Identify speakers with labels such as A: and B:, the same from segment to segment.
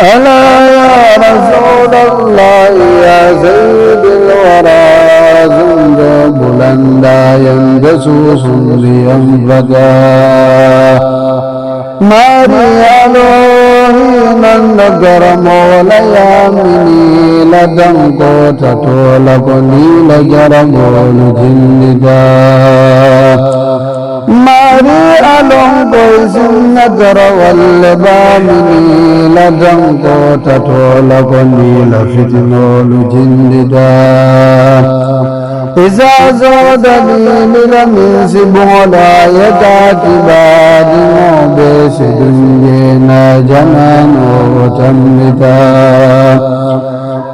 A: ألا يا رسول الله يا سيد الورى زند بلندا ينجسوس لينفدا Marialo hinandagara molaya mini ladang kota tola koni lagara molu jindida Marialo koisinagara walleba mini ladang kota tola koni lafitnolu jindida إذا زودني لرمز بولا يداتباد موبس دنجينا جنان وتمتا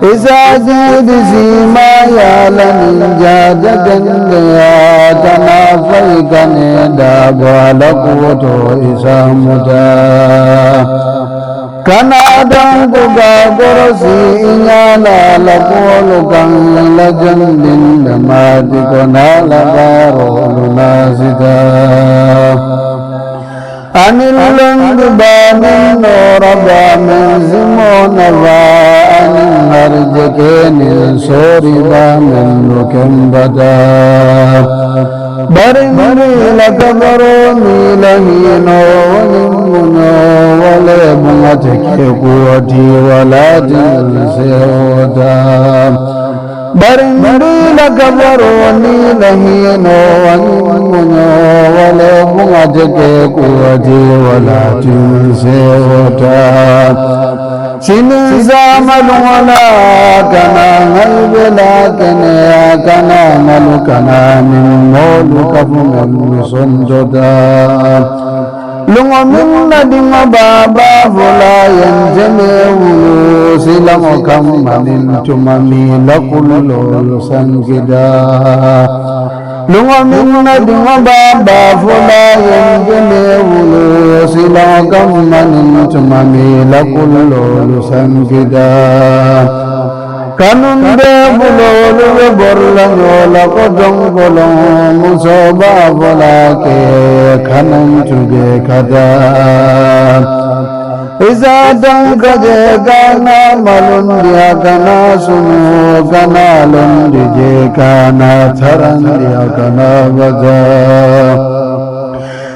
A: إذا زيد سيما يالن جاد جنجيا تنافيك نداب ولقوت إسامتا Kanadang buka kursi inyala lapolu kang lajandin damati konala baro lunasita Anilung dubanin noraba menzimona va anin harjekenil sori ba menukembada Barimari lakabaro milahino walimuno wale bungateke kuwati walatin sehota Barimari lakabaro milahino walimuno wale bungateke kuwati walatin sehota Sini zaman wala kana halbela kana kana malu kana min molu kafungan sonjoda Lungo minna dima baba fula yanjene ulu silamo kammanin tumami lakulul sangida Lungo minna dima baba fula yanjene ulu silamo kammanin tumami lakulul sangida Kanunde bulolu borlanyo lakodong bolong musoba bolake kanun tuge kada Iza dang kaje kana malun dia kana sunu kana lundi je kana tharan dia kana baja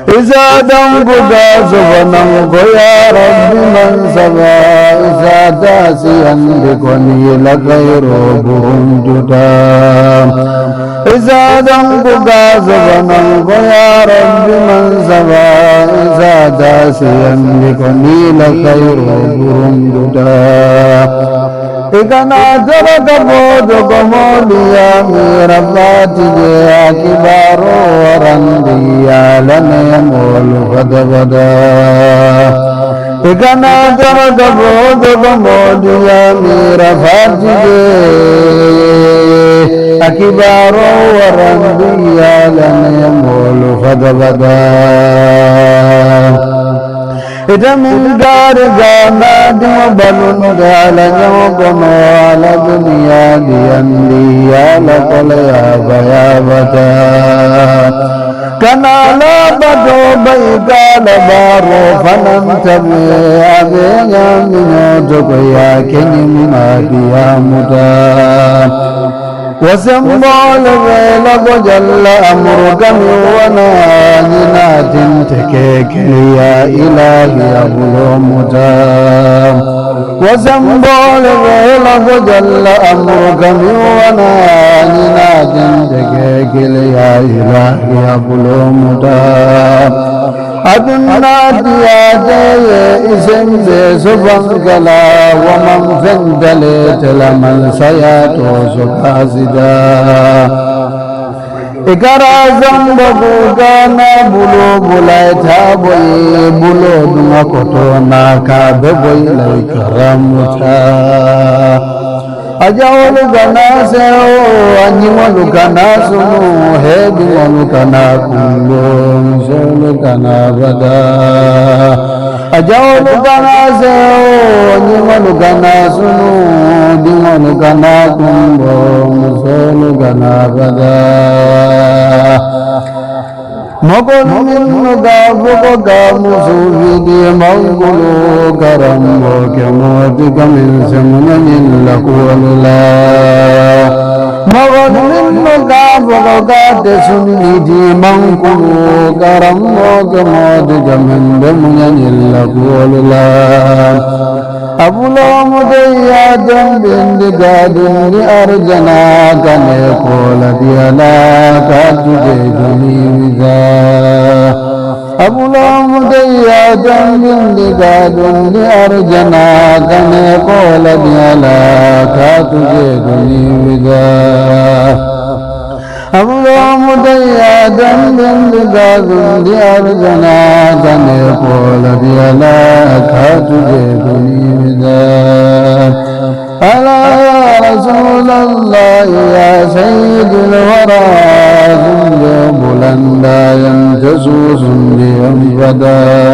A: Iza dang buddha suvanam goya rabbi mansaba Iza dasiyan bikoni lagayro bunjuda Iza dang buddha suvanam goya rabbi mansaba Iza dasiyan bikoni lagayro bunjuda Ikana jarada bodo gomolia mirabati je akibaro warandiya lane molu vada Ikana jarada bodo gomolia mirabati je akibaro warandiya lane molu vada Ita min dari gana dima balun gala nyokono ala dunia dian dia la kolaya baya bata Kana la bado baika la baro fanam tabe abenya minyo jokoya kenyim adiya muda Wasambol vela bojalla amurkam wana ninatin teke ya ilahi abulumuta Wasambol vela bojalla amurkam wana ninatin teke ya ilahi abulumuta Adunna diyade isimse subangala Wamam fendale telaman sayato sukasida Ikara zambagu gana bulo bulai taboy Bulo dunga kotona kabe boy lai karamuta Ajawlu gana seo anjiwalu gana sunu Hediwalu gana kulum Zulu gana vada Ajawlu gana seo anjiwalu gana sunu Diwalu gana kulum Zulu gana vada مقل من قابك قاموسوفي مغلو كرمك موتك من سمن لك والله مقل من قابك قاتسني مغلو كرمك موتك من سمن لك والله أبولا مديا جنب قادم لأرجنا كان يقول ديالا كاتجدني وذا أبولا مديا جنب قادم لأرجنا كان يقول ديالا كاتجدني وذا أبولا مديا جنب قادم لأرجنا كان يقول ديالا كاتجدني ألا يا رسول الله يا سيد الورى ذنب بلندا ينتسوس بهم فدا